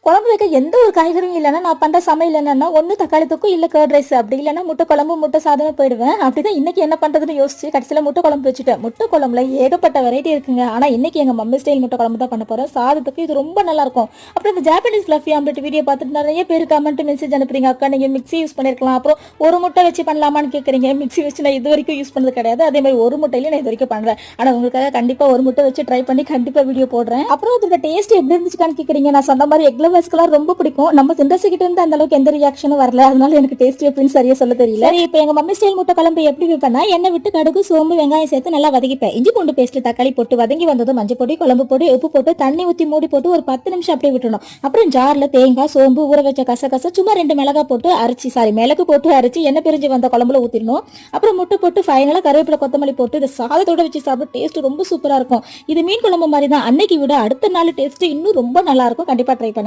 குழம்பு வைக்க எந்த ஒரு காய்கறியும் இல்லைன்னா நான் பண்ற சமையல் என்னன்னா ஒன்று தக்காளி தொக்கு இல்லை கர்ட் ரைஸ், அப்படி இல்லைன்னா முட்டை குழம்பு முட்டை சாதமே போயிடுவேன். அப்படிதான் இன்னைக்கு என்ன பண்றதுன்னு யோசிச்சு கடைசியில் முட்டை குழம்பு வச்சுட்டேன். முட்டை குழம்புல ஏகப்பட்ட வெரைட்டி இருக்குங்க. ஆனா இன்னைக்கு எங்க மம்மி ஸ்டைல் முட்டை குழம்பு தான் பண்ண போறேன். சாதத்துக்கு இது ரொம்ப நல்லா இருக்கும். அப்புறம் இந்த ஜாப்பனீஸ் ஃப்ளஃபி ஆம்லெட் வீடியோ பார்த்துட்டு நிறைய பேர் கமெண்ட் மெசேஜ் அனுப்புறீங்க. அக்கா நீங்க மிக்ஸி யூஸ் பண்ணிருக்கலாம், அப்புறம் ஒரு முட்டை வச்சு பண்ணலாமான்னு கேட்குறீங்க. மிக்ஸி வச்சு நான் இது வரைக்கும் யூஸ் பண்ணது கிடையாது. அதே மாதிரி ஒரு முட்டையில நான் இது வரைக்கும் பண்றேன். ஆனா உங்களுக்காக கண்டிப்பா ஒரு முட்டை வச்சு ட்ரை பண்ணி கண்டிப்பா வீடியோ போடுறேன். அப்புறம் இதோட டேஸ்ட் எப்படி இருந்துச்சுக்கான்னு கேட்குறீங்க. நான் சொன்ன மாதிரி எக் லவர்ஸ்க்குலாம் ரொம்ப பிடிக்கும். நம்ம சிண்டர்ஸ்கிட்ட இருந்து அந்த அளவுக்கு எந்த ரியாக்ஷனும் வரல. அதனால எனக்கு டேஸ்ட் எப்படின்னு சரியா சொல்ல தெரியல. சரி, இப்போ எங்க மம்மி ஸ்டைல் முட்டை குழம்பு எப்படி வைப்பேன்னா, எண்ணெய் விட்டு கடுகு சோம்பு வெங்காயம் சேர்த்து நல்லா வதக்கிப்பேன். இஞ்சி பூண்டு பேஸ்ட் தக்காளி போட்டு வதங்கி வந்ததும் மஞ்சள் பொடி குழம்பு பொடி உப்பு போட்டு தண்ணி ஊற்றி மூடி போட்டு ஒரு 10 நிமிஷம் அப்படியே விட்டுணும். அப்புறம் ஜார்ல தேங்காய் சோம்பு ஊற வச்ச கசகச சும்மா 2 மிளகாய் போட்டு அரைச்சி மிளகு போட்டு அரைச்சி எண்ணெய் பிரிஞ்சு வந்த குழம்புல ஊற்றிடணும். அப்புறம் முட்டை போட்டு ஃபைனலாக கருவேப்பிலை கொத்தமல்லி போட்டு இந்த சாதத்தோட வச்சு சாப்பிட டேஸ்ட் ரொம்ப சூப்பரா இருக்கும். இது மீன் குழம்பு மாதிரி தான். அன்னைக்கு விட அடுத்த நாள் டேஸ்ட் இன்னும் ரொம்ப நல்லா இருக்கும். கண்டிப்பா ட்ரை பண்ணுங்க.